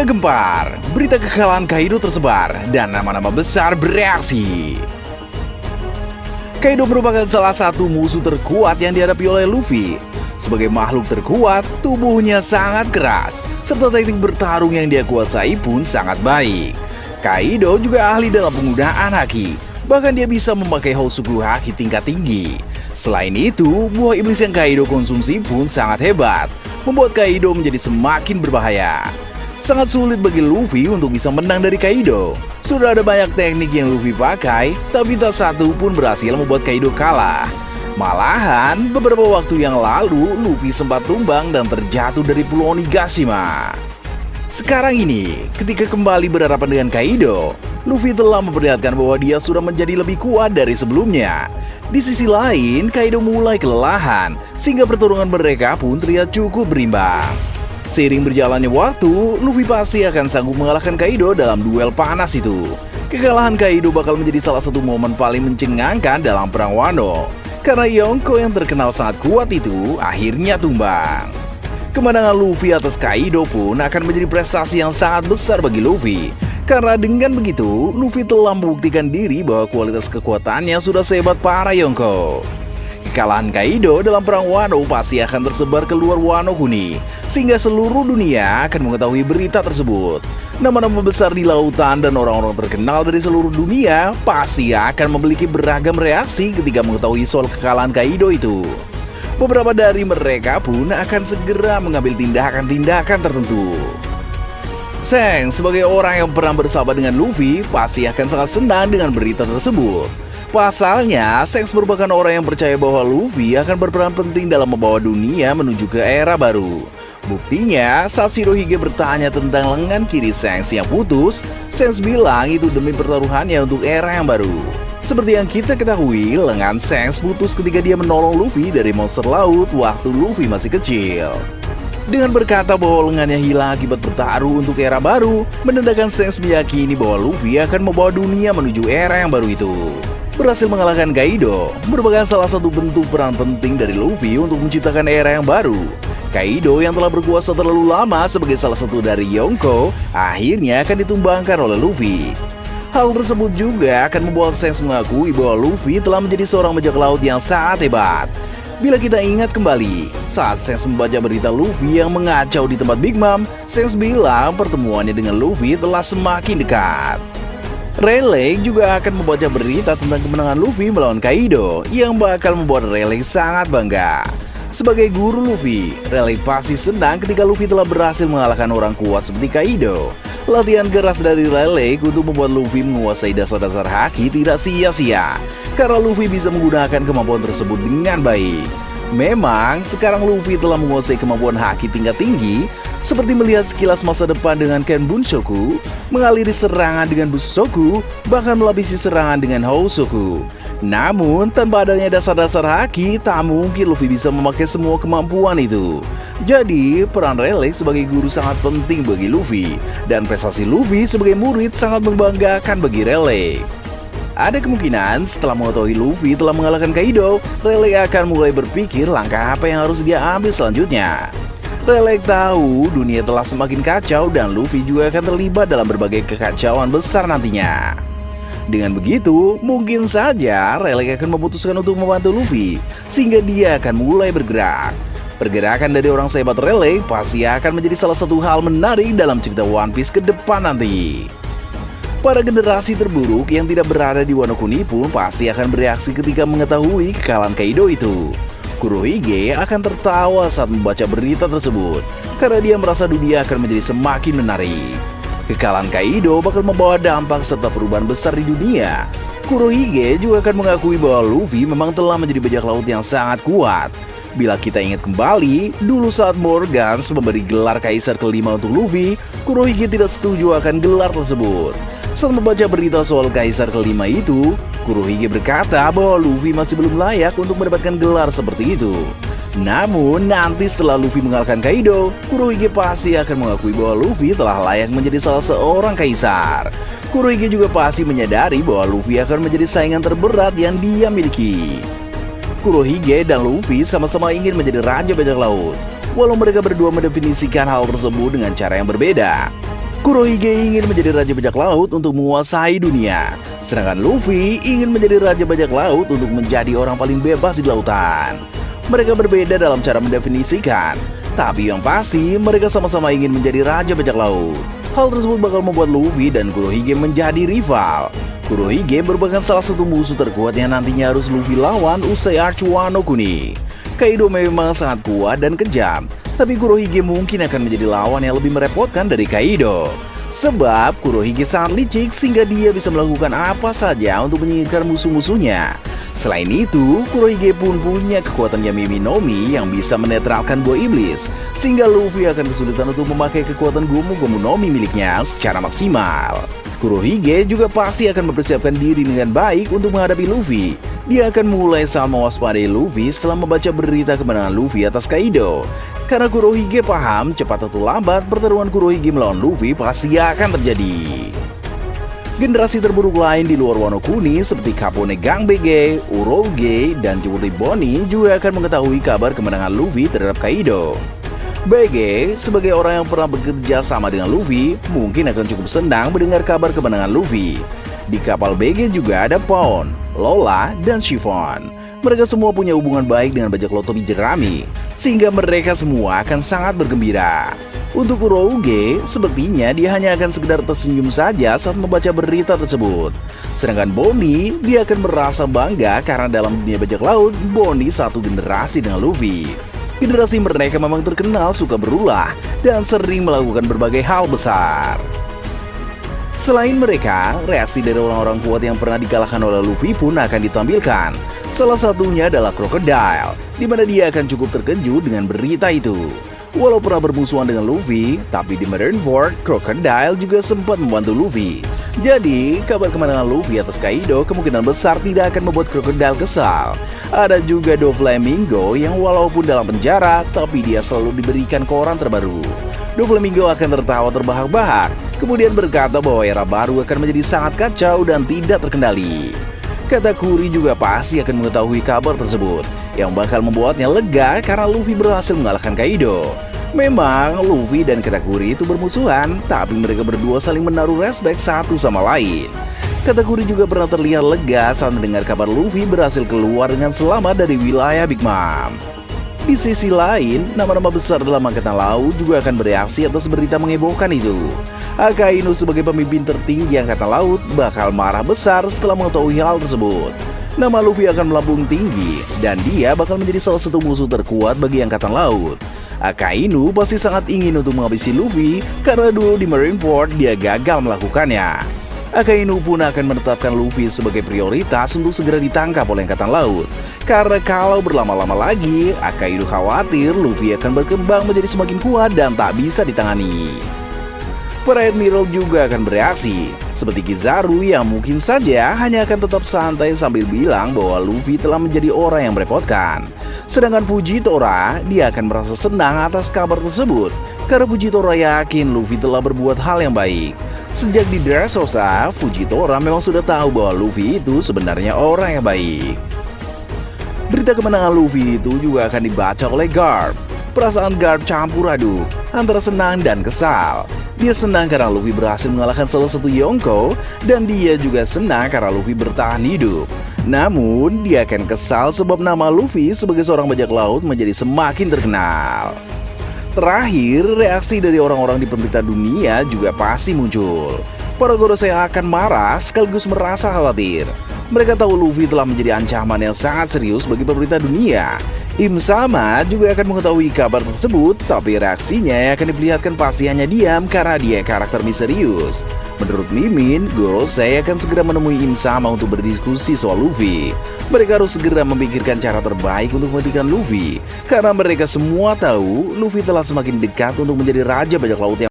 Gempar, berita kekalahan Kaido tersebar dan nama-nama besar bereaksi. Kaido merupakan salah satu musuh terkuat yang dihadapi oleh Luffy. Sebagai makhluk terkuat, tubuhnya sangat keras, serta teknik bertarung yang dia kuasai pun sangat baik. Kaido juga ahli dalam penggunaan haki, bahkan dia bisa memakai Hosoku haki tingkat tinggi. Selain itu, buah iblis yang Kaido konsumsi pun sangat hebat, membuat Kaido menjadi semakin berbahaya. Sangat sulit bagi Luffy untuk bisa menang dari Kaido. Sudah ada banyak teknik yang Luffy pakai, tapi tak satu pun berhasil membuat Kaido kalah. Malahan, beberapa waktu yang lalu, Luffy sempat tumbang dan terjatuh dari Pulau Onigashima. Sekarang ini, ketika kembali berhadapan dengan Kaido, Luffy telah memperlihatkan bahwa dia sudah menjadi lebih kuat dari sebelumnya. Di sisi lain, Kaido mulai kelelahan, sehingga pertarungan mereka pun terlihat cukup berimbang. Seiring berjalannya waktu, Luffy pasti akan sanggup mengalahkan Kaido dalam duel panas itu. Kekalahan Kaido bakal menjadi salah satu momen paling mencengangkan dalam Perang Wano, karena Yonko yang terkenal sangat kuat itu akhirnya tumbang. Kemenangan Luffy atas Kaido pun akan menjadi prestasi yang sangat besar bagi Luffy, karena dengan begitu, Luffy telah membuktikan diri bahwa kualitas kekuatannya sudah sehebat para Yonko. Kekalahan Kaido dalam Perang Wano pasti akan tersebar ke luar Wano Kuni, sehingga seluruh dunia akan mengetahui berita tersebut. Nama-nama besar di lautan dan orang-orang terkenal dari seluruh dunia pasti akan memiliki beragam reaksi ketika mengetahui soal kekalahan Kaido itu. Beberapa dari mereka pun akan segera mengambil tindakan-tindakan tertentu. Shanks sebagai orang yang pernah bersahabat dengan Luffy pasti akan sangat senang dengan berita tersebut. Pasalnya, Shanks merupakan orang yang percaya bahwa Luffy akan berperan penting dalam membawa dunia menuju ke era baru. Buktinya, saat Shirohige bertanya tentang lengan kiri Shanks yang putus, Shanks bilang itu demi pertaruhannya untuk era yang baru. Seperti yang kita ketahui, lengan Shanks putus ketika dia menolong Luffy dari monster laut waktu Luffy masih kecil. Dengan berkata bahwa lengannya hilang akibat bertaruh untuk era baru, menandakan Shanks meyakini bahwa Luffy akan membawa dunia menuju era yang baru itu. Berhasil mengalahkan Kaido merupakan salah satu bentuk peran penting dari Luffy untuk menciptakan era yang baru. Kaido yang telah berkuasa terlalu lama sebagai salah satu dari Yonko akhirnya akan ditumbangkan oleh Luffy. Hal tersebut juga akan membuat Shanks mengakui bahwa Luffy telah menjadi seorang bajak laut yang sangat hebat. Bila kita ingat kembali, saat Shanks membaca berita Luffy yang mengacau di tempat Big Mom, Shanks bilang pertemuannya dengan Luffy telah semakin dekat. Rayleigh juga akan membaca berita tentang kemenangan Luffy melawan Kaido yang bakal membuat Rayleigh sangat bangga. Sebagai guru Luffy, Rayleigh pasti senang ketika Luffy telah berhasil mengalahkan orang kuat seperti Kaido. Latihan keras dari Rayleigh untuk membuat Luffy menguasai dasar-dasar haki tidak sia-sia, karena Luffy bisa menggunakan kemampuan tersebut dengan baik. Memang, sekarang Luffy telah menguasai kemampuan haki tingkat tinggi, seperti melihat sekilas masa depan dengan Ken Bunshoku, mengaliri serangan dengan Bushoku, bahkan melapisi serangan dengan Hosoku. Namun, tanpa adanya dasar-dasar haki, tak mungkin Luffy bisa memakai semua kemampuan itu. Jadi, peran Rayleigh sebagai guru sangat penting bagi Luffy, dan prestasi Luffy sebagai murid sangat membanggakan bagi Rayleigh. Ada kemungkinan setelah mengetahui Luffy telah mengalahkan Kaido, Rayleigh akan mulai berpikir langkah apa yang harus dia ambil selanjutnya. Rayleigh tahu dunia telah semakin kacau dan Luffy juga akan terlibat dalam berbagai kekacauan besar nantinya. Dengan begitu, mungkin saja Rayleigh akan memutuskan untuk membantu Luffy, sehingga dia akan mulai bergerak. Pergerakan dari orang sehebat Rayleigh pasti akan menjadi salah satu hal menarik dalam cerita One Piece ke depan nanti. Para generasi terburuk yang tidak berada di Wano Kuni pun pasti akan bereaksi ketika mengetahui kekalahan Kaido itu. Kurohige akan tertawa saat membaca berita tersebut, karena dia merasa dunia akan menjadi semakin menarik. Kekalahan Kaido bakal membawa dampak serta perubahan besar di dunia. Kurohige juga akan mengakui bahwa Luffy memang telah menjadi bajak laut yang sangat kuat. Bila kita ingat kembali, dulu saat Morgans memberi gelar Kaisar kelima untuk Luffy, Kurohige tidak setuju akan gelar tersebut. Saat membaca berita soal Kaisar kelima itu, Kurohige berkata bahwa Luffy masih belum layak untuk mendapatkan gelar seperti itu. Namun, nanti setelah Luffy mengalahkan Kaido, Kurohige pasti akan mengakui bahwa Luffy telah layak menjadi salah seorang kaisar. Kurohige juga pasti menyadari bahwa Luffy akan menjadi saingan terberat yang dia miliki. Kurohige dan Luffy sama-sama ingin menjadi raja bajak laut, walau mereka berdua mendefinisikan hal tersebut dengan cara yang berbeda. Kurohige ingin menjadi Raja Bajak Laut untuk menguasai dunia, sedangkan Luffy ingin menjadi Raja Bajak Laut untuk menjadi orang paling bebas di lautan. Mereka berbeda dalam cara mendefinisikan, tapi yang pasti mereka sama-sama ingin menjadi Raja Bajak Laut. Hal tersebut bakal membuat Luffy dan Kurohige menjadi rival. Kurohige merupakan salah satu musuh terkuat yang nantinya harus Luffy lawan usai arc Wano Kuni. Kaido memang sangat kuat dan kejam, tapi Kurohige mungkin akan menjadi lawan yang lebih merepotkan dari Kaido. Sebab Kurohige sangat licik sehingga dia bisa melakukan apa saja untuk menyingkirkan musuh-musuhnya. Selain itu, Kurohige pun punya kekuatan Yami Nomi yang bisa menetralkan buah iblis, sehingga Luffy akan kesulitan untuk memakai kekuatan Gomu Gomu Nomi miliknya secara maksimal. Kurohige juga pasti akan mempersiapkan diri dengan baik untuk menghadapi Luffy. Dia akan mulai sangat mewaspadai Luffy setelah membaca berita kemenangan Luffy atas Kaido. Karena Kurohige paham cepat atau lambat pertarungan Kurohige melawan Luffy pasti akan terjadi. Generasi terburuk lain di luar Wano Kuni seperti Kapone Gang BG, Urouge, dan Juri Bonnie juga akan mengetahui kabar kemenangan Luffy terhadap Kaido. BG sebagai orang yang pernah bekerja sama dengan Luffy mungkin akan cukup senang mendengar kabar kemenangan Luffy. Di kapal BG juga ada Pawn, Lola, dan Chiffon. Mereka semua punya hubungan baik dengan bajak laut topi jerami, sehingga mereka semua akan sangat bergembira. Untuk Urouge, sepertinya dia hanya akan sekedar tersenyum saja saat membaca berita tersebut. Sedangkan Bonnie, dia akan merasa bangga karena dalam dunia bajak laut, Bonnie satu generasi dengan Luffy. Generasi mereka memang terkenal suka berulah dan sering melakukan berbagai hal besar. Selain mereka, reaksi dari orang-orang kuat yang pernah dikalahkan oleh Luffy pun akan ditampilkan. Salah satunya adalah Crocodile, di mana dia akan cukup terkejut dengan berita itu. Walau pernah bermusuhan dengan Luffy, tapi di Marineford, Crocodile juga sempat membantu Luffy. Jadi, kabar kemenangan Luffy atas Kaido kemungkinan besar tidak akan membuat Crocodile kesal. Ada juga Doflamingo yang walaupun dalam penjara, tapi dia selalu diberikan koran terbaru. Doflamingo akan tertawa terbahak-bahak, kemudian berkata bahwa era baru akan menjadi sangat kacau dan tidak terkendali. Katakuri juga pasti akan mengetahui kabar tersebut, yang bakal membuatnya lega karena Luffy berhasil mengalahkan Kaido. Memang Luffy dan Katakuri itu bermusuhan, tapi mereka berdua saling menaruh respek satu sama lain. Katakuri juga pernah terlihat lega saat mendengar kabar Luffy berhasil keluar dengan selamat dari wilayah Big Mom. Di sisi lain, nama-nama besar dalam Angkatan Laut juga akan bereaksi atas berita menghebohkan itu. Akainu sebagai pemimpin tertinggi Angkatan Laut bakal marah besar setelah mengetahui hal tersebut. Nama Luffy akan melambung tinggi, dan dia bakal menjadi salah satu musuh terkuat bagi Angkatan Laut. Akainu pasti sangat ingin untuk menghabisi Luffy, karena dulu di Marineford dia gagal melakukannya. Akainu pun akan menetapkan Luffy sebagai prioritas untuk segera ditangkap oleh Angkatan Laut. Karena kalau berlama-lama lagi, Akainu khawatir Luffy akan berkembang menjadi semakin kuat dan tak bisa ditangani. Para Admiral juga akan bereaksi, seperti Kizaru yang mungkin saja hanya akan tetap santai sambil bilang bahwa Luffy telah menjadi orang yang merepotkan. Sedangkan Fujitora, dia akan merasa senang atas kabar tersebut, karena Fujitora yakin Luffy telah berbuat hal yang baik. Sejak di Dressrosa, Fujitora memang sudah tahu bahwa Luffy itu sebenarnya orang yang baik. Berita kemenangan Luffy itu juga akan dibaca oleh Garp. Perasaan Garp campur aduk, antara senang dan kesal. Dia senang karena Luffy berhasil mengalahkan salah satu Yonko, dan dia juga senang karena Luffy bertahan hidup. Namun, dia akan kesal sebab nama Luffy sebagai seorang bajak laut menjadi semakin terkenal. Terakhir, reaksi dari orang-orang di pemerintah dunia juga pasti muncul. Para Gorosei akan marah sekaligus merasa khawatir. Mereka tahu Luffy telah menjadi ancaman yang sangat serius bagi pemerintah dunia. Im Sama juga akan mengetahui kabar tersebut, tapi reaksinya yang akan diperlihatkan pasti hanya diam karena dia karakter misterius. Menurut Mimin, Gorosei akan segera menemui Im Sama untuk berdiskusi soal Luffy. Mereka harus segera memikirkan cara terbaik untuk menghentikan Luffy, karena mereka semua tahu Luffy telah semakin dekat untuk menjadi Raja Bajak Laut yang